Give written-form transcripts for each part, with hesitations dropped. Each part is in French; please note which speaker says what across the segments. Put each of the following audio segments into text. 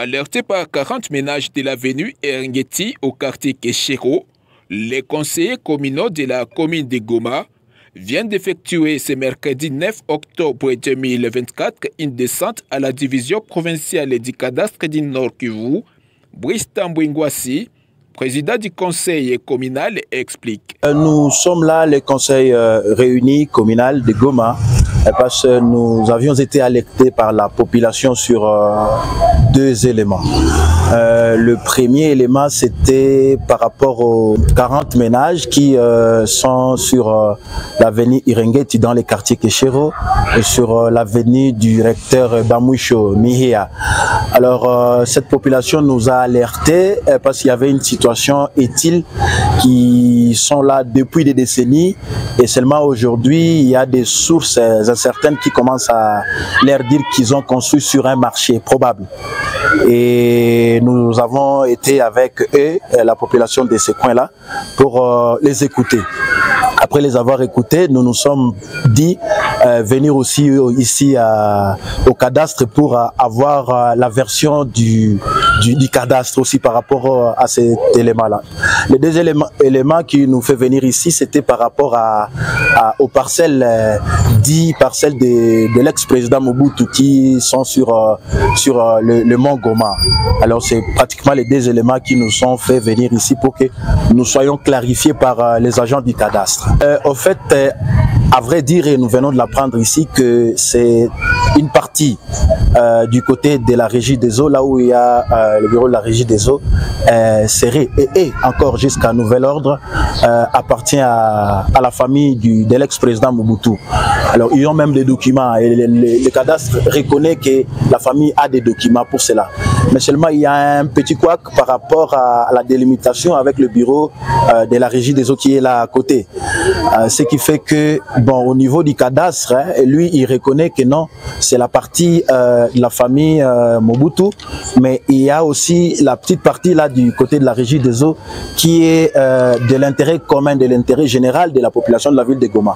Speaker 1: Alertés par 40 ménages de l'avenue Erengeti au quartier Keshero, les conseillers communaux de la commune de Goma viennent d'effectuer ce mercredi 9 octobre 2024 une descente à la division provinciale du cadastre du Nord Kivu. Brice Tambouingwasi, président du conseil communal, explique.
Speaker 2: Nous sommes là, le conseil réuni communal de Goma, parce que nous avions été alertés par la population sur deux éléments. Le premier élément, c'était par rapport aux 40 ménages qui sont sur l'avenue Irengeti dans les quartiers Keshero et sur l'avenue du recteur Bamwisho Mihia. Alors, cette population nous a alertés parce qu'il y avait une situation étile qui sont là depuis des décennies et seulement aujourd'hui, il y a des sources incertaines qui commencent à leur dire qu'ils ont construit sur un marché probable. Et nous avons été avec eux, la population de ces coins-là, pour les écouter. Après les avoir écoutés, nous nous sommes dit venir aussi ici au cadastre pour avoir la version du cadastre aussi par rapport à cet élément-là. Les deux éléments qui nous fait venir ici, c'était par rapport aux parcelles, 10 parcelles de l'ex-président Mobutu qui sont sur le mont Goma. Alors c'est pratiquement les deux éléments qui nous ont fait venir ici pour que nous soyons clarifiés par les agents du cadastre. Au fait, à vrai dire, et nous venons de l'apprendre ici, que c'est une partie du côté de la régie des eaux, là où il y a le bureau de la régie des eaux, serré et encore jusqu'à nouvel ordre, appartient à la famille de l'ex-président Mobutu. Alors ils ont même des documents et le cadastre reconnaît que la famille a des documents pour cela. Mais seulement il y a un petit couac par rapport à la délimitation avec le bureau de la régie des eaux qui est là à côté. Ce qui fait que, bon, au niveau du cadastre, lui, il reconnaît que non, c'est la partie de la famille Mobutu, mais il y a aussi la petite partie là du côté de la régie des eaux qui est de l'intérêt commun, de l'intérêt général de la population de la ville de Goma.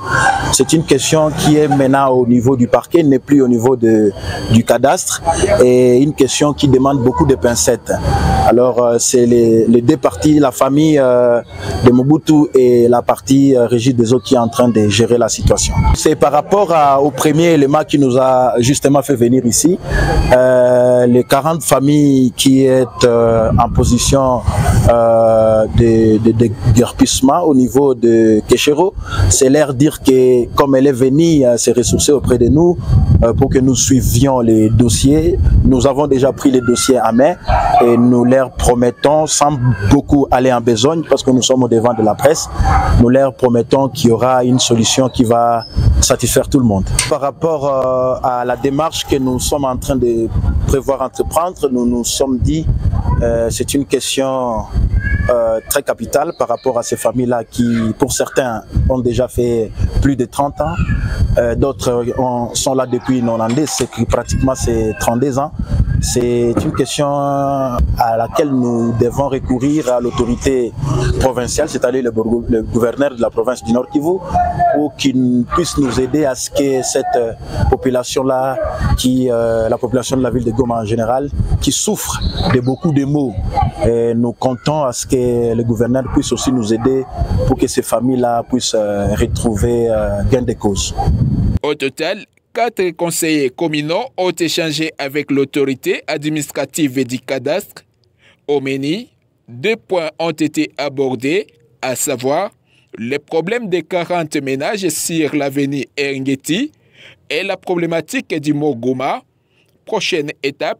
Speaker 2: C'est une question qui est maintenant au niveau du parquet, n'est plus au niveau du cadastre, et une question qui demande beaucoup de pincettes. Alors c'est les deux parties, la famille de Mobutu et la partie régie des eaux qui est en train de gérer la situation. C'est par rapport au premier élément qui nous a justement fait venir ici, les 40 familles qui est en position de déguerpissement au niveau de Keshero, c'est leur dire que comme elle est venue se ressourcer auprès de nous pour que nous suivions les dossiers, nous avons déjà pris les dossiers en main et nous leur promettons, sans beaucoup aller en besogne parce que nous sommes au devant de la presse, nous leur promettons qu'il y aura une solution qui va satisfaire tout le monde. Par rapport à la démarche que nous sommes en train de prévoir entreprendre, nous nous sommes dit c'est une question très capitale par rapport à ces familles-là qui, pour certains, ont déjà fait plus de 30 ans. D'autres sont là depuis 90, c'est que pratiquement c'est 32 ans. C'est une question à laquelle nous devons recourir à l'autorité provinciale, c'est-à-dire le gouverneur de la province du Nord Kivu, pour qu'il puisse nous aider à ce que cette population-là, la population de la ville de Goma en général, qui souffre de beaucoup de maux, et nous comptons à ce que le gouverneur puisse aussi nous aider pour que ces familles-là puissent retrouver gain de cause.
Speaker 1: Au total, 4 conseillers communaux ont échangé avec l'autorité administrative du cadastre. Au menu, 2 points ont été abordés, à savoir les problèmes des 40 ménages sur l'avenue Erengeti et la problématique du mont Goma. Prochaine étape,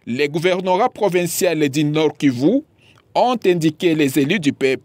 Speaker 1: les gouvernorats provinciaux du Nord Kivu ont indiqué les élus du peuple.